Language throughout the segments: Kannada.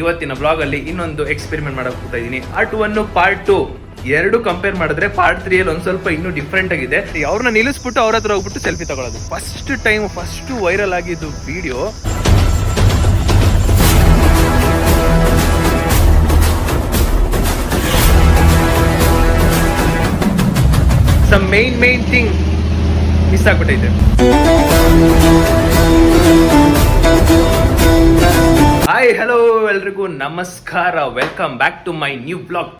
ಇವತ್ತಿನ ಬ್ಲಾಗ್ ಅಲ್ಲಿ ಇನ್ನೊಂದು ಎಕ್ಸ್ಪೆರಿಮೆಂಟ್ ಮಾಡಕ್ ಹೋಗ್ತಾ ಇದೀನಿ. ಪಾರ್ಟ್ 1 ಪಾರ್ಟ್ 2 ಎರಡು ಕಂಪೇರ್ ಮಾಡಿದ್ರೆ ಪಾರ್ಟ್ 3 ಅಲ್ಲಿ ಒಂದ್ ಸ್ವಲ್ಪ ಇನ್ನೂ ಡಿಫ್ರೆಂಟ್ ಆಗಿದೆ. ಅವ್ರನ್ನ ನಿಲ್ಲಿಸ್ಬಿಟ್ಟು ಅವ್ರ ಹತ್ರ ಹೋಗ್ಬಿಟ್ಟು ಸೆಲ್ಫಿ ತಗೊಳ್ಳೋದು. ಫಸ್ಟ್ ವೈರಲ್ ಆಗಿದ್ದು video. Some main thing miss ಆಗ್ಬಿಟ್ಟೈತೆ. ಹಾಯ್ ಹಲೋ ಎಲ್ರಿಗೂ ನಮಸ್ಕಾರ, welcome back to my new blog.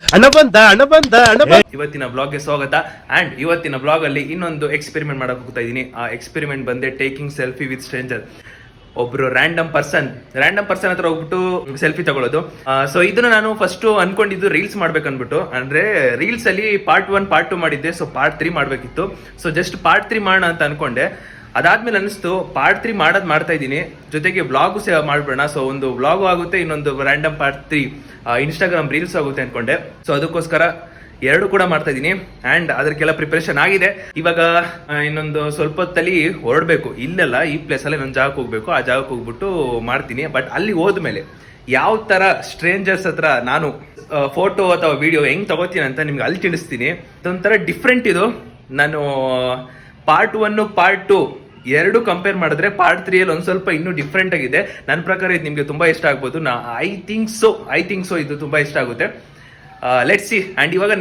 ಇವತ್ತಿನ ಬ್ಲಾಗ್ಗೆ ಸ್ವಾಗತ. ಅಂಡ್ ಇವತ್ತಿನ ಬ್ಲಾಗ್ ಅಲ್ಲಿ ಇನ್ನೊಂದು ಎಕ್ಸ್ಪೆರಿಮೆಂಟ್ ಮಾಡಕ್ ಹೋಗ್ತಾ ಇದೀನಿ. ಆ ಎಕ್ಸ್ಪೆರಿಮೆಂಟ್ ಬಂದೆ ಟೇಕಿಂಗ್ ಸೆಲ್ಫಿ ವಿತ್ ಸ್ಟ್ರೇಂಜರ್. ಒಬ್ರು ರ್ಯಾಂಡಮ್ ಪರ್ಸನ್ ಹತ್ರ ಹೋಗ್ಬಿಟ್ಟು ಸೆಲ್ಫಿ ತಗೊಳ್ಳೋದು. ಸೊ ಇದನ್ನ ನಾನು ಫಸ್ಟ್ ಅನ್ಕೊಂಡಿದ್ದು ರೀಲ್ಸ್ ಮಾಡ್ಬೇಕು ಅನ್ಬಿಟ್ಟು. ಅಂದ್ರೆ ರೀಲ್ಸ್ ಅಲ್ಲಿ ಪಾರ್ಟ್ 1 ಪಾರ್ಟ್ 2 ಮಾಡಿದ್ದೆ. ಸೊ ಪಾರ್ಟ್ 3 ಮಾಡ್ಬೇಕಿತ್ತು. ಸೊ ಜಸ್ಟ್ ಪಾರ್ಟ್ 3 ಮಾಡೋಣ ಅಂತ ಅನ್ಕೊಂಡೆ. ಅದಾದ್ಮೇಲೆ ಅನಿಸ್ತು ಪಾರ್ಟ್ 3 ಮಾಡ್ತಾ ಇದ್ದೀನಿ, ಜೊತೆಗೆ ವ್ಲಾಗು ಸೇವ್ ಮಾಡ್ಬೇಡ. ಸೊ ಒಂದು ವ್ಲಾಗು ಆಗುತ್ತೆ, ಇನ್ನೊಂದು ರ್ಯಾಂಡಮ್ ಪಾರ್ಟ್ 3 ಇನ್ಸ್ಟಾಗ್ರಾಮ್ ರೀಲ್ಸ್ ಆಗುತ್ತೆ ಅನ್ಕೊಂಡೆ. ಸೊ ಅದಕ್ಕೋಸ್ಕರ ಎರಡು ಕೂಡ ಮಾಡ್ತಾ ಇದ್ದೀನಿ. ಅಂಡ್ ಅದಕ್ಕೆಲ್ಲ ಪ್ರಿಪರೇಷನ್ ಆಗಿದೆ. ಇವಾಗ ಇನ್ನೊಂದು ಸ್ವಲ್ಪ ಹೊತ್ತಲ್ಲಿ ಹೊರಡ್ಬೇಕು. ಇಲ್ಲೆಲ್ಲ ಈ ಪ್ಲೇಸ್ ಅಲ್ಲಿ ಇನ್ನೊಂದು ಜಾಗಕ್ಕೆ ಹೋಗ್ಬೇಕು. ಆ ಜಾಗಕ್ಕೆ ಹೋಗ್ಬಿಟ್ಟು ಮಾಡ್ತೀನಿ. ಬಟ್ ಅಲ್ಲಿ ಹೋದ್ಮೇಲೆ ಯಾವ ತರ ಸ್ಟ್ರೇಂಜರ್ಸ್ ಹತ್ರ ನಾನು ಫೋಟೋ ಅಥವಾ ವಿಡಿಯೋ ಹೆಂಗ್ ತಗೋತೀನಿ ಅಂತ ನಿಮ್ಗೆ ಅಲ್ಲಿ ತಿಳಿಸ್ತೀನಿ. ಇದೊಂಥರ ಡಿಫ್ರೆಂಟ್ ಇದು. ನಾನು ಪಾರ್ಟ್ 1 ಪಾರ್ಟ್ 2 ಎರಡು ಕಂಪೇರ್ ಮಾಡಿದ್ರೆ ಪಾರ್ಟ್ 3 ಅಲ್ಲಿ ಒಂದ್ ಸ್ವಲ್ಪ ಇನ್ನೂ ಡಿಫ್ರೆಂಟ್ ಆಗಿದೆ. ನನ್ನ ಪ್ರಕಾರ ಇದು ನಿಮ್ಗೆ ತುಂಬಾ ಇಷ್ಟ ಆಗ್ಬೋದು. ಐ ಥಿಂಕ್ ಸೊ ಇದು ತುಂಬಾ ಇಷ್ಟ ಆಗುತ್ತೆ. Let's see. ಅಂಡ್ ಇವಾಗ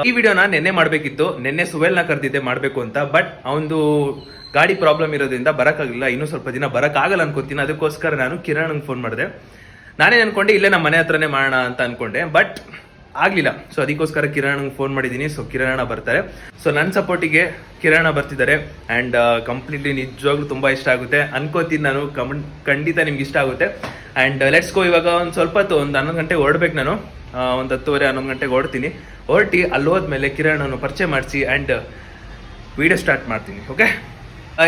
ಈ ವಿಡಿಯೋನ ನೆನ್ನೆ ಮಾಡ್ಬೇಕಿತ್ತು. ನೆನ್ನೆ ಸುವೆಲ್ನ ಕರೆದಿದ್ದೆ ಮಾಡ್ಬೇಕು ಅಂತ. ಬಟ್ ಅವನದು ಗಾಡಿ ಪ್ರಾಬ್ಲಮ್ ಇರೋದ್ರಿಂದ ಬರಕ್ಕಾಗಲಿಲ್ಲ. ಇನ್ನೂ ಸ್ವಲ್ಪ ದಿನ ಬರಕ್ಕಾಗಲ್ಲ ಅನ್ಕೋತೀನಿ. ಅದಕ್ಕೋಸ್ಕರ ನಾನು ಕಿರಣ್ ಫೋನ್ ಮಾಡಿದೆ. ನಾನೇ ಅನ್ಕೊಂಡೆ ಇಲ್ಲೇ ನಮ್ಮ ಮನೆ ಹತ್ರನೇ ಮಾಡೋಣ ಅಂತ ಅನ್ಕೊಂಡೆ. ಬಟ್ ಆಗ್ಲಿಲ್ಲ. ಸೊ ಅದಕ್ಕೋಸ್ಕರ ಕಿರಣ್ ಫೋನ್ ಮಾಡಿದೀನಿ. ಸೊ ಕಿರಣ ಬರ್ತಾರೆ. ಸೊ ನನ್ನ ಸಪೋರ್ಟಿಗೆ ಕಿರಣ ಬರ್ತಿದ್ದಾರೆ. ಅಂಡ್ ಕಂಪ್ಲೀಟ್ಲಿ ನಿಜವಾಗ್ಲೂ ತುಂಬಾ ಇಷ್ಟ ಆಗುತ್ತೆ ಅನ್ಕೋತೀನಿ ನಾನು. ಖಂಡಿತ ನಿಮ್ಗೆ ಇಷ್ಟ ಆಗುತ್ತೆ. And let's go. ಇವಾಗ ಒಂದು ಸ್ವಲ್ಪ ಹೊತ್ತು, ಒಂದು 11 ಗಂಟೆಗೆ ಹೊರಡ್ಬೇಕು ನಾನು. ಒಂದು 10:30 11 ಗಂಟೆಗೆ ಹೊರಟಿ ಅಲ್ಲಿ ಹೋದ್ಮೇಲೆ ಕಿರಣ್ ಪರಿಚಯ ಮಾಡಿಸಿ ಅಂಡ್ ವಿಡಿಯೋ ಸ್ಟಾರ್ಟ್ ಮಾಡ್ತೀನಿ. Okay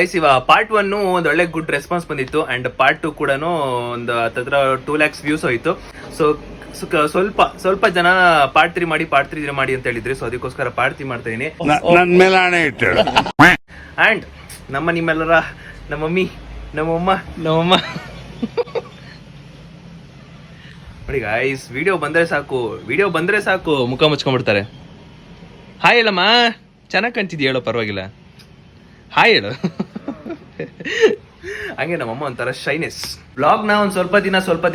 ice. ಇವಾಗ ಪಾರ್ಟ್ 1 ಒಂದು ಒಳ್ಳೆ ಗುಡ್ ರೆಸ್ಪಾನ್ಸ್ ಬಂದಿತ್ತು. ಅಂಡ್ ಪಾರ್ಟ್ 2 ಕೂಡ ಒಂದು 2 lakhs ವ್ಯೂಸ್ ಹೋಯ್ತು. ಸೊ ಸ್ವಲ್ಪ ಜನ ಪಾರ್ಟ್ 3 ಮಾಡಿ ಅಂತ ಹೇಳಿದ್ರಿ. ಸೊ ಅದಕ್ಕೋಸ್ಕರ ಪಾರ್ಟ್ 3 ಮಾಡ್ತಾ ಇದೀನಿ. ಅಂಡ್ ನಿಮ್ಮೆಲ್ಲರ ನಮ್ಮ ಮಮ್ಮಿ ನಮ್ಮಮ್ಮ ನೋಡಿ ಗೈಸ್, ವಿಡಿಯೋ ಬಂದ್ರೆ ಸಾಕು ಮುಖ ಮುಚ್ಕೊಂಡ್ಬಿಡ್ತಾರೆ. ಹಾಯ್ ಹೇಳಮ್ಮ, ಚೆನ್ನಾಗಿ ಕಾಣ್ತಿದ್ಯ, ಹೇಳೋ ಪರವಾಗಿಲ್ಲ, ಹಾಯ್ ಹೇಳು. ಹಂಗೆ ನಮ್ಮಮ್ಮ ಒಂಥರ ಶೈನೆಸ್. ಬ್ಲಾಗ್ ನ ಒಂದ್ ಸ್ವಲ್ಪ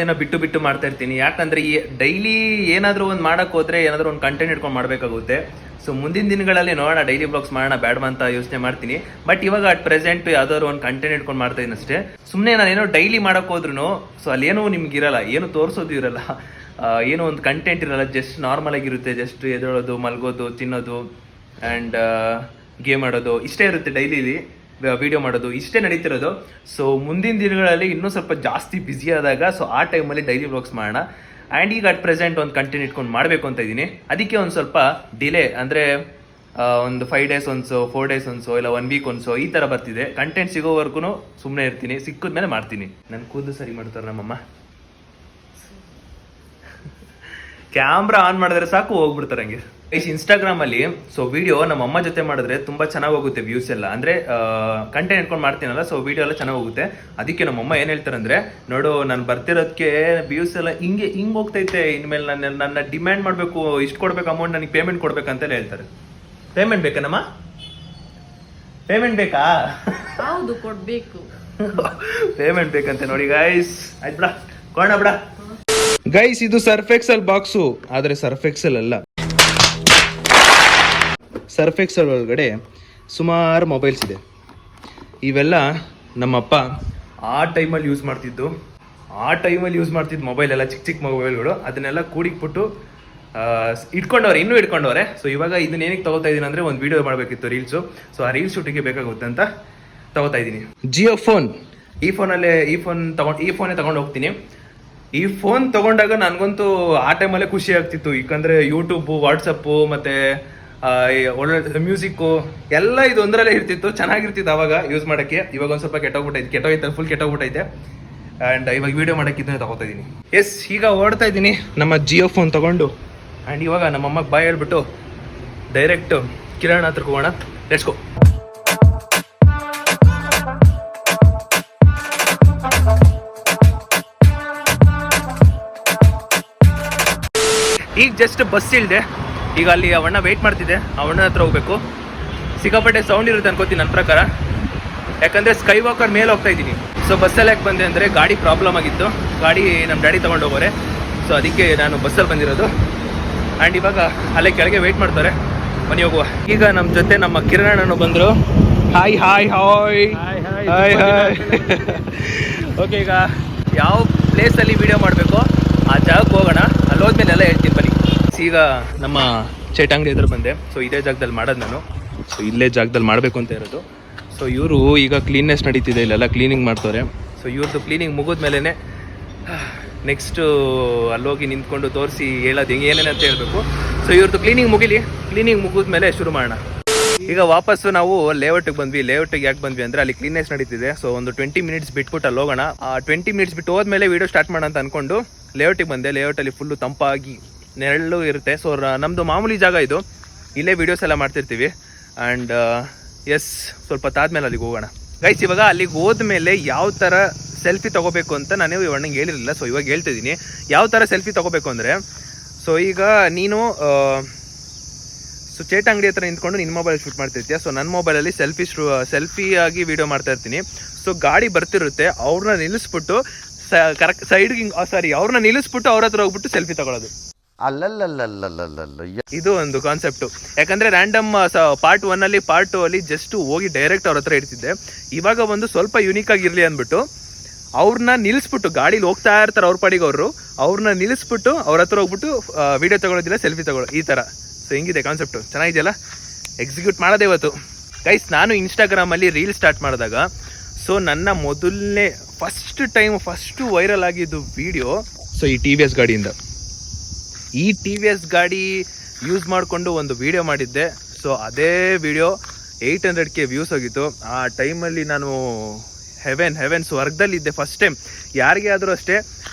ದಿನ ಬಿಟ್ಟು ಮಾಡ್ತಾ ಇರ್ತೀನಿ. ಯಾಕಂದ್ರೆ ಈ ಡೈಲಿ ಏನಾದ್ರೂ ಒಂದ್ ಮಾಡಕ್ ಹೋದ್ರೆ ಏನಾದ್ರೂ ಒಂದು ಕಂಟೆಂಟ್ ಇಟ್ಕೊಂಡು ಮಾಡ್ಬೇಕಾಗುತ್ತೆ. ಸೊ ಮುಂದಿನ ದಿನಗಳಲ್ಲಿ ನೋಡೋಣ, ಡೈಲಿ ಬ್ಲಾಗ್ಸ್ ಮಾಡೋಣ ಬೇಡ ಅಂತ ಯೋಚನೆ ಮಾಡ್ತೀನಿ. ಬಟ್ ಇವಾಗ ಅಟ್ ಪ್ರೆಸೆಂಟ್ ಯಾವ್ದಾದ್ರು ಒಂದು ಕಂಟೆಂಟ್ ಇಟ್ಕೊಂಡು ಮಾಡ್ತಾ ಇದೀನಿ ಅಷ್ಟೇ. ಸುಮ್ಮನೆ ನಾನೇನೋ ಡೈಲಿ ಮಾಡಕ್ ಹೋದ್ರು ಸೊ ಅಲ್ಲೇನೋ ನಿಮ್ಗೆ ಇರಲ್ಲ, ಏನು ತೋರಿಸೋದು ಇರಲ್ಲ, ಏನೋ ಒಂದು ಕಂಟೆಂಟ್ ಇರಲ್ಲ. ಜಸ್ಟ್ ನಾರ್ಮಲ್ ಆಗಿರುತ್ತೆ. ಜಸ್ಟ್ ಎದ್ದೇಳೋದು, ಮಲ್ಗೋದು, ತಿನ್ನೋದು ಅಂಡ್ ಗೇಮ್ ಆಡೋದು ಇಷ್ಟೇ ಇರುತ್ತೆ. ಡೈಲಿ ವಿಡಿಯೋ ಮಾಡೋದು ಇಷ್ಟೇ ನಡೀತಿರೋದು. ಸೊ ಮುಂದಿನ ದಿನಗಳಲ್ಲಿ ಇನ್ನೂ ಸ್ವಲ್ಪ ಜಾಸ್ತಿ ಬ್ಯುಸಿ ಆದಾಗ ಸೊ ಆ ಟೈಮಲ್ಲಿ ಡೈಲಿ ವ್ಲಾಗ್ಸ್ ಮಾಡೋಣ. ಆ್ಯಂಡ್ ಈಗ ಅಟ್ ಪ್ರೆಸೆಂಟ್ ಒಂದು ಕಂಟೆಂಟ್ ಇಟ್ಕೊಂಡು ಮಾಡಬೇಕು ಅಂತ ಇದ್ದೀನಿ. ಅದಕ್ಕೆ ಒಂದು ಸ್ವಲ್ಪ ಡಿಲೇ, ಅಂದರೆ ಒಂದು 5 days ಒನ್ಸೋ, 4 days ಒನ್ಸೋ, ಇಲ್ಲ 1 week ಒನ್ಸೋ ಈ ಥರ ಬರ್ತಿದೆ. ಕಂಟೆಂಟ್ ಸಿಗೋವರೆಗೂ ಸುಮ್ಮನೆ ಇರ್ತೀನಿ. ಸಿಕ್ಕಿದ್ಮೇಲೆ ಮಾಡ್ತೀನಿ. ನನ್ನ ಕೂದಲು ಸರಿ ಮಾಡ್ತಾರೆ ನಮ್ಮಮ್ಮ. ಕ್ಯಾಮ್ರಾ ಆನ್ ಮಾಡಿದ್ರೆ ಸಾಕು ಹೋಗ್ಬಿಡ್ತಾರೆ ಹಂಗೆ. ಇನ್ಸ್ಟಾಗ್ರಾಮ್ ಅಲ್ಲಿ ಸೊ ವಿಡಿಯೋ ನಮ್ಮ ಅಮ್ಮ ಜೊತೆ ಮಾಡಿದ್ರೆ ತುಂಬಾ ಚೆನ್ನಾಗಿ ಹೋಗುತ್ತೆ ವ್ಯೂಸ್ ಎಲ್ಲ. ಅಂದ್ರೆ ಕಂಟೆಂಟ್ ಇಟ್ಕೊಂಡು ಮಾಡ್ತೀನಲ್ಲ, ಸೊ ವಿಡಿಯೋ ಎಲ್ಲ ಚೆನ್ನಾಗಿ ಹೋಗುತ್ತೆ. ಅದಕ್ಕೆ ನಮ್ಮಮ್ಮ ಏನ್ ಹೇಳ್ತಾರೆ ಅಂದ್ರೆ, ನೋಡು ನಾನು ಬರ್ತಿರೋದಕ್ಕೆ ವ್ಯೂಸ್ ಎಲ್ಲ ಹಿಂಗೆ ಹೋಗ್ತೈತೆ, ಇನ್ಮೇಲೆ ನನ್ನ ಡಿಮ್ಯಾಂಡ್ ಮಾಡ್ಬೇಕು, ಇಷ್ಟು ಕೊಡ್ಬೇಕು ಅಮೌಂಟ್, ನನಗೆ ಪೇಮೆಂಟ್ ಕೊಡ್ಬೇಕಂತ ಹೇಳ್ತಾರೆ. ಪೇಮೆಂಟ್ ಬೇಕಾ ನಮ್ಮ? ಪೇಮೆಂಟ್ ಬೇಕಾ? ಹೌದು, ಕೊಡ್ಬೇಕು. ಪೇಮೆಂಟ್ ಬೇಕಂತೆ ನೋಡಿ ಗೈಸ್. ಆಯ್ತು ಬಿಡ, ಕೊಡೋಣ ಬಿಡ ಗೈಸ್. ಇದು ಸರ್ಫ್ ಎಕ್ಸೆಲ್ ಬಾಕ್ಸು, ಆದ್ರೆ ಸರ್ಫ್ ಎಕ್ಸೆಲ್ ಅಲ್ಲ. ಸರ್ಫ್ ಎಕ್ಸೆಲ್ ಒಳಗಡೆ ಸುಮಾರು ಮೊಬೈಲ್ಸ್ ಇದೆ. ಇವೆಲ್ಲ ನಮ್ಮಪ್ಪ ಆ ಟೈಮಲ್ಲಿ ಯೂಸ್ ಮಾಡ್ತಿದ್ದು ಮೊಬೈಲ್ ಎಲ್ಲ, ಚಿಕ್ಕ ಮೊಬೈಲ್ಗಳು. ಅದನ್ನೆಲ್ಲ ಕೂಡಿಕ್ಬಿಟ್ಟು ಇನ್ನೂ ಇಟ್ಕೊಂಡವ್ರೆ. ಸೊ ಇವಾಗ ಇದನ್ನ ಏನಕ್ಕೆ ತಗೋತಾ ಇದೀನಿ ಅಂದ್ರೆ, ಒಂದು ವಿಡಿಯೋ ಮಾಡಬೇಕಿತ್ತು, ರೀಲ್ಸು. ಸೊ ಆ ರೀಲ್ಸ್ ಶೂಟಿಂಗ್ಗೆ ಬೇಕಾಗುತ್ತೆ ಅಂತ ತಗೋತಾ ಇದ್ದೀನಿ. ಜಿಯೋ ಫೋನ್. ಈ ಫೋನೇ ತಗೊಂಡು ಹೋಗ್ತೀನಿ. ಈ ಫೋನ್ ತಗೊಂಡಾಗ ನನಗಂತೂ ಆ ಟೈಮಲ್ಲೇ ಖುಷಿ ಆಗ್ತಿತ್ತು. ಯಾಕಂದ್ರೆ ಯೂಟ್ಯೂಬ್, ವಾಟ್ಸಪ್ಪು ಮತ್ತೆ ಒಳ್ಳೆ ಮ್ಯೂಸಿಕ್ಕು ಎಲ್ಲ ಇದು ಒಂದರಲ್ಲೇ ಇರ್ತಿತ್ತು. ಚೆನ್ನಾಗಿರ್ತಿತ್ತು ಅವಾಗ ಯೂಸ್ ಮಾಡೋಕ್ಕೆ. ಇವಾಗ ಒಂದು ಸ್ವಲ್ಪ ಫುಲ್ ಕೆಟ್ಟೋಗ್ಬಿಟ್ಟೈತೆ. ಆ್ಯಂಡ್ ಇವಾಗ ವಿಡಿಯೋ ಮಾಡೋಕ್ಕೆ ಇದನ್ನೇ ತಗೋತಾ ಇದ್ದೀನಿ. ಎಸ್, ಈಗ ಓಡ್ತಾ ಇದ್ದೀನಿ ನಮ್ಮ ಜಿಯೋ ಫೋನ್ ತಗೊಂಡು. ಆ್ಯಂಡ್ ಇವಾಗ ನಮ್ಮಮ್ಮಗೆ ಬಾಯ್ ಹೇಳ್ಬಿಟ್ಟು ಡೈರೆಕ್ಟ್ ಕಿರಣ್ ಹತ್ರಕ್ಕೆ ಹೋಗೋಣ. Let's go. ಈಗ ಜಸ್ಟ್ ಬಸ್ ಇಳಿದೆ. ಈಗ ಅಲ್ಲಿ ಅವಣ್ಣ ವೆಯ್ಟ್ ಮಾಡ್ತಿದ್ದೆ, ಅವಣ್ಣ ಹತ್ರ ಹೋಗ್ಬೇಕು. ಸಿಕ್ಕಾಪಟ್ಟೆ ಸೌಂಡ್ ಇರುತ್ತೆ ಅನ್ಕೋತೀನಿ ನನ್ನ ಪ್ರಕಾರ, ಯಾಕಂದರೆ ಸ್ಕೈ ವಾಕರ್ ಮೇಲೆ ಹೋಗ್ತಾ ಇದ್ದೀನಿ. ಸೊ ಬಸ್ಸಲ್ಲಿ ಯಾಕೆ ಬಂದೆ ಅಂದರೆ ಗಾಡಿ ಪ್ರಾಬ್ಲಮ್ ಆಗಿತ್ತು, ಗಾಡಿ ನಮ್ಮ ಡ್ಯಾಡಿ ತೊಗೊಂಡು ಹೋಗೋರೆ. ಸೊ ಅದಕ್ಕೆ ನಾನು ಬಸ್ಸಲ್ಲಿ ಬಂದಿರೋದು. ಆ್ಯಂಡ್ ಇವಾಗ ಅಲ್ಲೇ ಕೆಳಗೆ ವೆಯ್ಟ್ ಮಾಡ್ತಾರೆ, ಮನೆ ಹೋಗುವ. ಈಗ ನಮ್ಮ ಜೊತೆ ನಮ್ಮ ಕಿರಣ್ ಬಂದರು. Hi hi hi hi hi. Okay, ಈಗ ಯಾವ ಪ್ಲೇಸಲ್ಲಿ ವೀಡಿಯೋ ಮಾಡಬೇಕು ಆ ಜಾಗಕ್ಕೆ ಹೋಗೋಣ. ಅಲ್ಲಿ ಹೋದ್ಮೇಲೆ ಎಲ್ಲ ಹೇಳ್ತೀನಿ ಬನ್ನಿ. ಈಗ ನಮ್ಮ ಚೇಟ್ ಅಂಗಡಿ ಹತ್ರ ಬಂದೆ. ಸೊ ಇದೇ ಜಾಗದಲ್ಲಿ ಮಾಡೋದು ನಾನು. ಸೊ ಇಲ್ಲೇ ಜಾಗದಲ್ಲಿ ಮಾಡಬೇಕು ಅಂತ ಇರೋದು. ಸೊ ಇವರು ಈಗ ಕ್ಲೀನ್ನೆಸ್ ನಡೀತಿದೆ, ಇಲ್ಲೆಲ್ಲ ಕ್ಲೀನಿಂಗ್ ಮಾಡ್ತಾರೆ. ಸೊ ಇವ್ರದ್ದು ಕ್ಲೀನಿಂಗ್ ಮುಗಿದ್ಮೇಲೆ ನೆಕ್ಸ್ಟು ಅಲ್ಲೋಗಿ ನಿಂತ್ಕೊಂಡು ತೋರಿಸಿ ಹೇಳೋದು ಹೆಂಗೆ ಏನೇನು ಅಂತ ಹೇಳಬೇಕು. ಸೊ ಇವ್ರದ್ದು ಕ್ಲೀನಿಂಗ್ ಮುಗಿಲಿ, ಕ್ಲೀನಿಂಗ್ ಮುಗಿದ್ಮೇಲೆ ಶುರು ಮಾಡೋಣ. ಈಗ ವಾಪಸ್ಸು ನಾವು ಲೇಔಟಿಗೆ ಬಂದ್ವಿ. ಲೇಔಟಿಗೆ ಯಾಕೆ ಬಂದ್ವಿ ಅಂದರೆ ಅಲ್ಲಿ ಕ್ಲೀನ್ನೆಸ್ ನಡೀತಿದೆ. ಸೊ ಒಂದು 20 ಮಿನಿಟ್ಸ್ ಬಿಟ್ಬಿಟ್ಟು ಅಲ್ಲಿ ಹೋಗೋಣ. ಆ 20 ಮಿನಿಟ್ಸ್ ಬಿಟ್ಟು ಹೋದ್ಮೇಲೆ ವೀಡಿಯೋ ಸ್ಟಾರ್ಟ್ ಮಾಡೋಣ ಅಂತ ಅಂದ್ಕೊಂಡು ಲೇಔಟಿಗೆ ಬಂದೆ. ಲೇಔಟಲ್ಲಿ ಫುಲ್ಲು ತಂಪಾಗಿ ನೆರಳು ಇರುತ್ತೆ. ಸೊ ನಮ್ಮದು ಮಾಮೂಲಿ ಜಾಗ ಇದು, ಇಲ್ಲೇ ವೀಡಿಯೋಸ್ ಎಲ್ಲ ಮಾಡ್ತಿರ್ತೀವಿ. ಆ್ಯಂಡ್ ಎಸ್, ಸ್ವಲ್ಪ ತಾದ್ಮೇಲೆ ಅಲ್ಲಿಗೆ ಹೋಗೋಣ ಗೈಸ್. ಇವಾಗ ಅಲ್ಲಿಗೆ ಹೋದ್ಮೇಲೆ ಯಾವ ಥರ ಸೆಲ್ಫಿ ತೊಗೋಬೇಕು ಅಂತ ನಾನು ಇವಣ್ಣಂಗೆ ಹೇಳಿರಲಿಲ್ಲ. ಸೊ ಇವಾಗ ಹೇಳ್ತಿದ್ದೀನಿ ಯಾವ ಥರ ಸೆಲ್ಫಿ ತೊಗೋಬೇಕು ಅಂದರೆ. ಸೊ ಈಗ ನೀನು ಚೇಟ ಅಂಗಡಿ ಹತ್ರ ನಿಂತ್ಕೊಂಡು ನಿನ್ನ ಮೊಬೈಲ್ ಶೂಟ್ ಮಾಡ್ತಿರ್ತೀಯ. ಸೊ ನನ್ನ ಮೊಬೈಲಲ್ಲಿ ಸೆಲ್ಫಿಯಾಗಿ ವೀಡಿಯೋ ಮಾಡ್ತಾ ಇರ್ತೀನಿ. ಸೊ ಗಾಡಿ ಬರ್ತಿರುತ್ತೆ, ಅವ್ರನ್ನ ನಿಲ್ಲಿಸ್ಬಿಟ್ಟು ಕರೆಕ್ಟ್ ಸೈಡ್ಗೆ ಅವ್ರನ್ನ ನಿಲ್ಲಿಸ್ಬಿಟ್ಟು ಅವ್ರ ಹತ್ರ ಹೋಗ್ಬಿಟ್ಟು ಸೆಲ್ಫಿ ತಗೊಳ್ಳೋದು. ಇದು ಒಂದು ಕಾನ್ಸೆಪ್ಟು. ಯಾಕಂದರೆ ರ್ಯಾಂಡಮ್ ಪಾರ್ಟ್ 1 ಅಲ್ಲಿ ಪಾರ್ಟ್ 2 ಅಲ್ಲಿ ಜಸ್ಟ್ ಹೋಗಿ ಡೈರೆಕ್ಟ್ ಅವ್ರ ಹತ್ರ ಇಡ್ತಿದ್ದೆ. ಇವಾಗ ಒಂದು ಸ್ವಲ್ಪ ಯುನೀಕ್ ಆಗಿರಲಿ ಅಂದ್ಬಿಟ್ಟು ಅವ್ರನ್ನ ನಿಲ್ಲಿಸ್ಬಿಟ್ಟು, ಗಾಡೀಲಿ ಹೋಗ್ತಾ ಇರ್ತಾರೆ ಅವ್ರ ಪಾಡಿಗೆ ಅವ್ರನ್ನ ನಿಲ್ಲಿಸ್ಬಿಟ್ಟು ಅವ್ರ ಹತ್ರ ಹೋಗ್ಬಿಟ್ಟು ವೀಡಿಯೋ ತಗೊಳ್ಳೋದಿಲ್ಲ, ಸೆಲ್ಫಿ ತಗೊಳ್ಳೋ, ಈ ಥರ. ಸೊ ಹೆಂಗಿದೆ ಕಾನ್ಸೆಪ್ಟು? ಚೆನ್ನಾಗಿದೆಯಲ್ಲ? ಎಕ್ಸಿಕ್ಯೂಟ್ ಮಾಡೋದೇ ಇವತ್ತು ಗೈಸ್. ನಾನು ಇನ್ಸ್ಟಾಗ್ರಾಮಲ್ಲಿ ರೀಲ್ ಸ್ಟಾರ್ಟ್ ಮಾಡಿದಾಗ, ಸೊ ನನ್ನ ಮೊದಲನೇ ಫಸ್ಟು ವೈರಲ್ ಆಗಿದ್ದು ವೀಡಿಯೋ ಸೊ ಈ TVS ಗಾಡಿಯಿಂದ. ಈ TVS ಗಾಡಿ ಯೂಸ್ ಮಾಡಿಕೊಂಡು ಒಂದು ವೀಡಿಯೋ ಮಾಡಿದ್ದೆ. ಸೊ ಅದೇ ವೀಡಿಯೋ 800K ವ್ಯೂಸ್ ಹೋಗಿತ್ತು. ಆ ಟೈಮಲ್ಲಿ ನಾನು ಹೆವೆನ್ ಸ್ವರ್ಗದಲ್ಲಿದ್ದೆ. ಫಸ್ಟ್ ಟೈಮ್ ಯಾರಿಗೇ ಆದರೂ ಅಷ್ಟೇ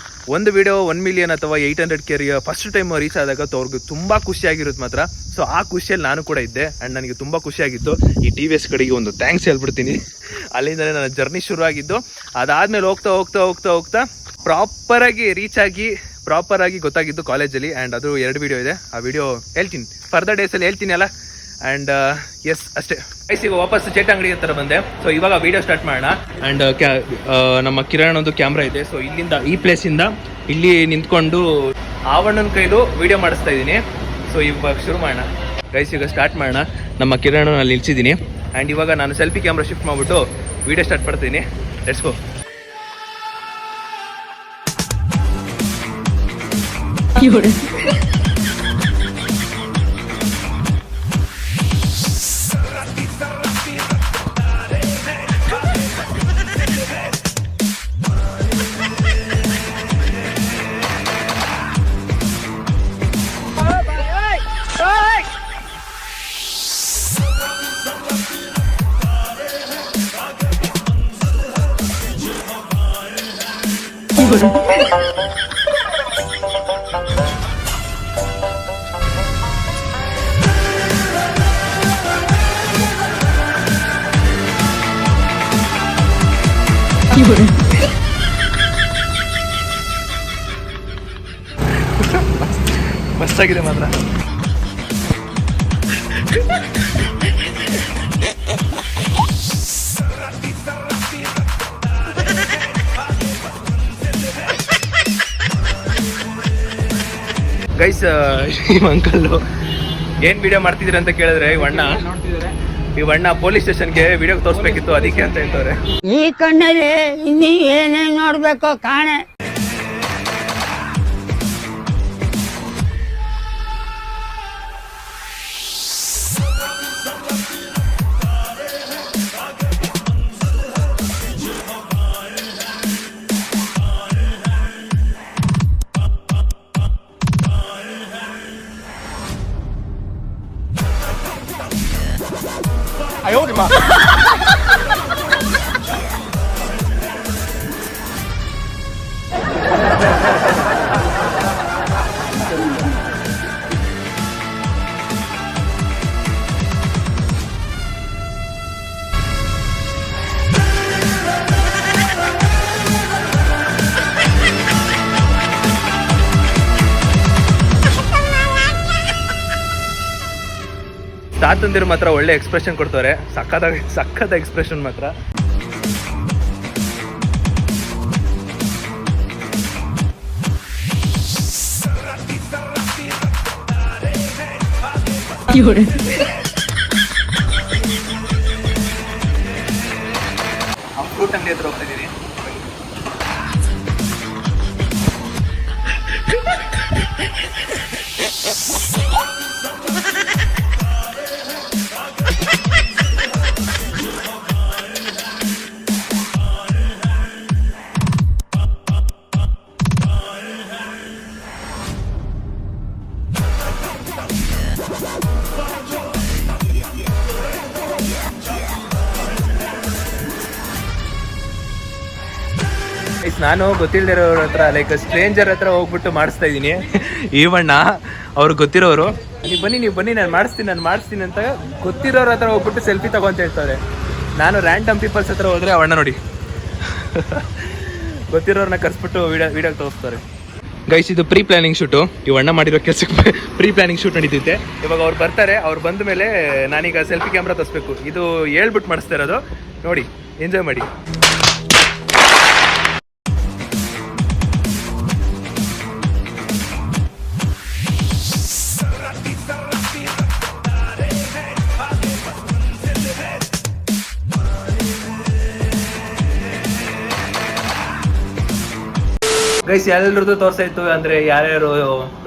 ಒಂದು ವೀಡಿಯೋ 1 ಮಿಲಿಯನ್ ಅಥವಾ 800K ಫಸ್ಟ್ ಟೈಮ್ ರೀಚ್ ಆದಾಗ ಅವ್ರಿಗೆ ತುಂಬ ಖುಷಿಯಾಗಿರುತ್ತೆ ಮಾತ್ರ. ಸೊ ಆ ಖುಷಿಯಲ್ಲಿ ನಾನು ಕೂಡ ಇದ್ದೆ. ಆ್ಯಂಡ್ ನನಗೆ ತುಂಬ ಖುಷಿಯಾಗಿತ್ತು. ಈ TVS ಕಡೆಗೆ ಒಂದು ಥ್ಯಾಂಕ್ಸ್ ಹೇಳ್ಬಿಡ್ತೀನಿ. ಅಲ್ಲಿಂದಲೇ ನನ್ನ ಜರ್ನಿ ಶುರು ಆಗಿದ್ದು. ಅದಾದಮೇಲೆ ಹೋಗ್ತಾ ಪ್ರಾಪರಾಗಿ ರೀಚ್ ಆಗಿ ಪ್ರಾಪರಾಗಿ ಗೊತ್ತಾಗಿದ್ದು ಕಾಲೇಜಲ್ಲಿ. ಆ್ಯಂಡ್ ಅದು 2 ವೀಡಿಯೋ ಇದೆ. ಆ ವಿಡಿಯೋ ಹೇಳ್ತೀನಿ ಫರ್ದರ್ ಡೇಸಲ್ಲಿ ಹೇಳ್ತೀನಿ ಅಲ್ಲ. ಆ್ಯಂಡ್ ಎಸ್ ಅಷ್ಟೇ ಗೈಸ್. ಈಗ ವಾಪಸ್ ಚೇಟ ಅಂಗಡಿ ಹತ್ರ ಬಂದೆ. ಸೊ ಇವಾಗ ವೀಡಿಯೋ ಸ್ಟಾರ್ಟ್ ಮಾಡೋಣ. ಆ್ಯಂಡ್ ನಮ್ಮ ಕಿರಣ್ ಒಂದು ಕ್ಯಾಮ್ರಾ ಇದೆ. ಸೊ ಇಲ್ಲಿಂದ ಈ ಪ್ಲೇಸಿಂದ ಇಲ್ಲಿ ನಿಂತ್ಕೊಂಡು ಆವಣ್ಣನ ಕೈಲೂ ವೀಡಿಯೋ ಮಾಡಿಸ್ತಾ ಇದ್ದೀನಿ. ಸೊ ಇವಾಗ ಶುರು ಮಾಡೋಣ ಗೈಸ್. ಈಗ ಸ್ಟಾರ್ಟ್ ಮಾಡೋಣ. ನಮ್ಮ ಕಿರಣ್ ಅಲ್ಲಿ ನಿಲ್ಸಿದ್ದೀನಿ. ಆ್ಯಂಡ್ ಇವಾಗ ನಾನು ಸೆಲ್ಫಿ ಕ್ಯಾಮ್ರಾ ಶಿಫ್ಟ್ ಮಾಡಿಬಿಟ್ಟು ವೀಡಿಯೋ ಸ್ಟಾರ್ಟ್ ಮಾಡ್ತೀನಿ. Let's go. ಮಸ್ತಾಗಿದೆ ಮಾತ್ರ. ಗೈಸ್, ಈ ಅಂಕಲ್ಲು ಏನು ವಿಡಿಯೋ ಮಾಡ್ತಿದ್ದೀರ ಅಂತ ಕೇಳಿದ್ರೆ ಈ ಅಣ್ಣ ಪೊಲೀಸ್ ಸ್ಟೇಷನ್ಗೆ ವಿಡಿಯೋ ತೋರಿಸ್ಬೇಕಿತ್ತು, ಅದಕ್ಕೆ ಅಂತ ಹೇಳ್ತಾರೆ. ಈ ಕಣ್ಣಲ್ಲಿ ಇನ್ನೀ ಏನೇನ್ ನೋಡ್ಬೇಕೋ ಕಾಣೆ. ತಾತಂದಿರು ಮಾತ್ರ ಒಳ್ಳೆ ಎಕ್ಸ್ಪ್ರೆಷನ್ ಕೊಡ್ತಾರೆ, ಸಕ್ಕತ್ತ ಎಕ್ಸ್ಪ್ರೆಷನ್ ಮಾತ್ರ. ಫ್ರೂಟ್ ಅಂಗಡಿ ಹತ್ರ ಹೋಗ್ತಾ ಇದ್ದೀನಿ. ನಾನು ಗೊತ್ತಿಲ್ಲದಿರೋರ ಹತ್ರ ಲೈಕ್ ಸ್ಟ್ರೇಂಜರ್ ಹತ್ರ ಹೋಗ್ಬಿಟ್ಟು ಮಾಡಿಸ್ತಾ ಇದ್ದೀನಿ. ಈವಣ್ಣ ಅವ್ರು ಗೊತ್ತಿರೋರು, ನೀವು ಬನ್ನಿ ನಾನು ಮಾಡಿಸ್ತೀನಿ ಅಂತ ಗೊತ್ತಿರೋರ ಹತ್ರ ಹೋಗ್ಬಿಟ್ಟು ಸೆಲ್ಫಿ ತಗೊಂತ ಹೇಳ್ತಾರೆ. ನಾನು ರ್ಯಾಂಡಮ್ ಪೀಪಲ್ಸ್ ಹತ್ರ ಹೋದ್ರೆ ಅವಣ್ಣ ನೋಡಿ ಗೊತ್ತಿರೋರನ್ನ ಕರ್ಸ್ಬಿಟ್ಟು ವಿಡಿಯೋ ತೋರಿಸ್ತಾರೆ. ಗೈಸ್, ಇದು ಪ್ರೀ ಪ್ಲಾನಿಂಗ್ ಶೂಟು. ಇವಣ್ಣ ಮಾಡಿರೋ ಕೆಲಸಕ್ಕೆ ಪ್ರೀ ಪ್ಲಾನಿಂಗ್ ಶೂಟ್ ನಡೀತಿದ್ದೆ. ಇವಾಗ ಅವ್ರು ಬರ್ತಾರೆ, ಅವ್ರು ಬಂದ ಮೇಲೆ ನಾನೀಗ ಸೆಲ್ಫಿ ಕ್ಯಾಮ್ರಾ ತರಿಸ್ಬೇಕು. ಇದು ಹೇಳ್ಬಿಟ್ಟು ಮಾಡಿಸ್ತಾ ಇರೋದು, ನೋಡಿ ಎಂಜಾಯ್ ಮಾಡಿ. ಗೈಸ್, ಎಲ್ಲರದ್ದು ತೋರಿಸಾಯ್ತು. ಅಂದರೆ ಯಾರ್ಯಾರು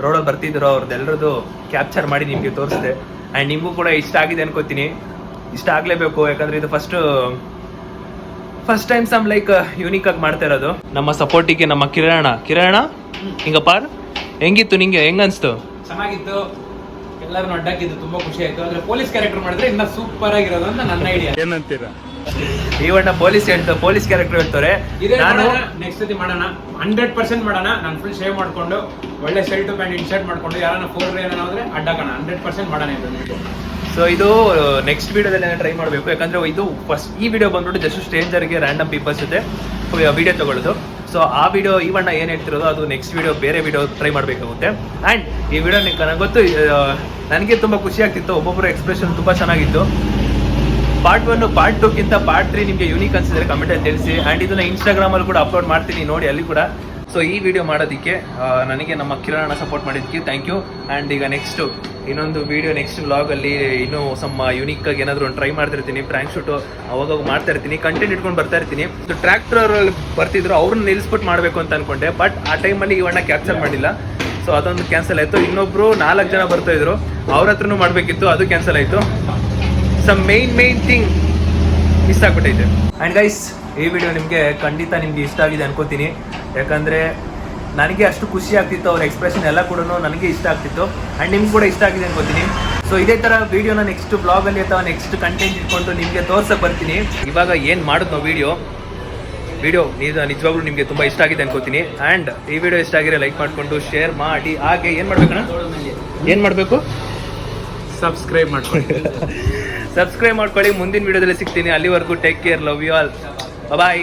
ರೋಡಲ್ಲಿ ಬರ್ತಿದ್ರು ಅವ್ರದ್ದು ಎಲ್ಲರದ್ದು ಕ್ಯಾಪ್ಚರ್ ಮಾಡಿ ನಿಮಗೆ ತೋರಿಸಿದೆ. ಆ್ಯಂಡ್ ನಿಮಗೂ ಕೂಡ ಇಷ್ಟ ಆಗಿದೆ ಅನ್ಕೋತೀನಿ. ಇಷ್ಟ ಆಗಲೇಬೇಕು, ಯಾಕಂದರೆ ಇದು first time some like unique ಆಗಿ ಮಾಡ್ತಾ ಇರೋದು. ನಮ್ಮ ಸಪೋರ್ಟಿಗೆ ನಮ್ಮ ಕಿರಣ ಹಿಂಗಪ್ಪ ಹೆಂಗಿತ್ತು ನಿಂಗೆ? ಹೆಂಗನ್ಸ್ತು? ಚೆನ್ನಾಗಿತ್ತು, ಎಲ್ಲರನ್ನು ಅಡ್ಡಾಕಿದ್ದು ತುಂಬಾ ಖುಷಿ ಆಯ್ತು. ಆದ್ರೆ ಪೊಲೀಸ್ ಕ್ಯಾರೆಕ್ಟರ್ ಮಾಡಿದ್ರೆ ಇನ್ನ ಸೂಪರ್ ಆಗಿರೋದು ಅಂತ ನನ್ನ ಐಡಿಯಾ. ಏನಂತೀರಾ? ಈವಣ್ಣ ಪೊಲೀಸ್ ಕ್ಯಾರೆಕ್ಟರ್ ಹೇಳ್ತಾರೆ. ನಾನು ನೆಕ್ಸ್ಟ್ ಸತಿ ಮಾಡೋಣ, 100% ಮಾಡೋಣ. ನಾನು ಫುಲ್ ಶೇವ್ ಮಾಡ್ಕೊಂಡು ಒಳ್ಳೆ ಶರ್ಟ್ ಪ್ಯಾಂಟ್ ಇನ್ಶರ್ಟ್ ಮಾಡ್ಕೊಂಡು ಯಾರನ್ನ 4 ಏನಾದ್ರೆ ಅಡ್ಡಾಕೋಣ. 100% ಮಾಡೋಣ ಇದು. ಸೊ ಇದು ನೆಕ್ಸ್ಟ್ ವಿಡಿಯೋದಲ್ಲಿ ಟ್ರೈ ಮಾಡಬೇಕು, ಯಾಕಂದ್ರೆ ಇದು ಫಸ್ಟ್ ಈ ವಿಡಿಯೋ ಬಂದ್ಬಿಟ್ಟು ಜಸ್ಟ್ ಸ್ಟ್ರೇಂಜರ್ಗೆ ರ್ಯಾಂಡಮ್ ಪೀಪಲ್ಸ್ ಜೊತೆ ವಿಡಿಯೋ ತಗೊಳ್ಳೋದು. ಸೊ ಆ ವಿಡಿಯೋ ಇವಣ್ಣ ಏನು ಹೇಳ್ತಿರೋದು ಅದು ನೆಕ್ಸ್ಟ್ ವಿಡಿಯೋ ಬೇರೆ ವಿಡಿಯೋ ಟ್ರೈ ಮಾಡಬೇಕಾಗುತ್ತೆ. ಆ್ಯಂಡ್ ಈ ವಿಡಿಯೋ ನನಗೆ ಗೊತ್ತು, ನನಗೆ ತುಂಬ ಖುಷಿ ಆಗ್ತಿತ್ತು. ಒಬ್ಬೊಬ್ಬರು ಎಕ್ಸ್ಪ್ರೆಷನ್ ತುಂಬ ಚೆನ್ನಾಗಿತ್ತು. ಪಾರ್ಟ್ 1 ಪಾರ್ಟ್ 2ಗಿಂತ ಪಾರ್ಟ್ 3 ನಿಮಗೆ ಯೂನಿಕ್ ಅನ್ಸಿದ್ರೆ ಕಮೆಂಟಲ್ಲಿ ತಿಳಿಸಿ. ಆ್ಯಂಡ್ ಇದನ್ನ ಇನ್ಸ್ಟಾಗ್ರಾಮಲ್ಲಿ ಕೂಡ ಅಪ್ಲೋಡ್ ಮಾಡ್ತೀನಿ, ನೋಡಿ ಅಲ್ಲಿ ಕೂಡ. ಸೊ ಈ ವಿಡಿಯೋ ಮಾಡೋದಕ್ಕೆ ನನಗೆ ನಮ್ಮ ಕಿರಣ ಸಪೋರ್ಟ್ ಮಾಡಿದ್ದಕ್ಕೆ ಥ್ಯಾಂಕ್ ಯು. ಆ್ಯಂಡ್ ಈಗ ಇನ್ನೊಂದು ವಿಡಿಯೋ ನೆಕ್ಸ್ಟ್ ವ್ಲಾಗಲ್ಲಿ ಇನ್ನೂ ಸಮ್ಮ ಯೂನಿಕ್ ಆಗಿ ಏನಾದರೂ ಒಂದು ಟ್ರೈ ಮಾಡ್ತಿರ್ತೀನಿ. ಪ್ರ್ಯಾಂಕ್ ಶೂಟು ಅವಾಗ ಮಾಡ್ತಾ ಇರ್ತೀನಿ, ಕಂಟೆಂಟ್ ಇಟ್ಕೊಂಡು ಬರ್ತಾ ಇರ್ತೀನಿ. ಟ್ರ್ಯಾಕ್ಟರಲ್ಲಿ ಬರ್ತಿದ್ರು, ಅವ್ರನ್ನ ನಿಲ್ಲಿಸ್ಬಿಟ್ಟು ಮಾಡಬೇಕು ಅಂತ ಅನ್ಕೊಂಡೆ. ಬಟ್ ಆ ಟೈಮಲ್ಲಿ ಇವಣ್ಣ ಕ್ಯಾಪ್ಚರ್ ಮಾಡಿಲ್ಲ, ಸೊ ಅದೊಂದು ಕ್ಯಾನ್ಸಲ್ ಆಯಿತು. ಇನ್ನೊಬ್ರು 4 ಜನ ಬರ್ತಾ ಇದ್ರು, ಅವ್ರ ಹತ್ರನೂ ಮಾಡಬೇಕಿತ್ತು, ಅದು ಕ್ಯಾನ್ಸಲ್ ಆಯಿತು. ಸಮ್ ಮೇನ್ ಥಿಂಗ್ ಮಿಸ್ ಆಗ್ಬಿಟ್ಟೈತೆ. ಆ್ಯಂಡ್ ಗೈಸ್, ಈ ವಿಡಿಯೋ ನಿಮಗೆ ಖಂಡಿತ ನಿಮಗೆ ಇಷ್ಟ ಆಗಿದೆ ಅನ್ಕೋತೀನಿ. ಯಾಕಂದರೆ ನನಗೆ ಅಷ್ಟು ಖುಷಿ ಆಗ್ತಿತ್ತು, ಅವ್ರ ಎಕ್ಸ್ಪ್ರೆಷನ್ ಎಲ್ಲ ಕೂಡ ನನಗೆ ಇಷ್ಟ ಆಗ್ತಿತ್ತು. ಆ್ಯಂಡ್ ನಿಮ್ಗೆ ಕೂಡ ಇಷ್ಟ ಆಗಿದೆ ಅನ್ಕೋತೀನಿ. ಸೊ ಇದೇ ಥರ ವಿಡಿಯೋನ ನೆಕ್ಸ್ಟ್ ಬ್ಲಾಗಲ್ಲಿ ಅಥವಾ ನೆಕ್ಸ್ಟ್ ಕಂಟೆಂಟ್ ಇಟ್ಕೊಂಡು ನಿಮಗೆ ತೋರ್ಸಕ್ಕೆ ಬರ್ತೀನಿ. ಇವಾಗ ಏನು ಮಾಡೋದು ನಾವು ವಿಡಿಯೋ ನಿಜವಾಗ್ಲೂ ನಿಮಗೆ ತುಂಬ ಇಷ್ಟ ಆಗಿದೆ ಅನ್ಕೋತೀನಿ. ಆ್ಯಂಡ್ ಈ ವಿಡಿಯೋ ಇಷ್ಟ ಆಗಿರೋ ಲೈಕ್ ಮಾಡಿಕೊಂಡು ಶೇರ್ ಮಾಡಿ. ಹಾಗೆ ಏನು ಮಾಡಬೇಕು? ಸಬ್ಸ್ಕ್ರೈಬ್ ಮಾಡ್ಕೊಳ್ಳಿ. ಮುಂದಿನ ವಿಡಿಯೋದಲ್ಲಿ ಸಿಗ್ತೀನಿ. ಅಲ್ಲಿವರೆಗೂ take care, love you all, bye.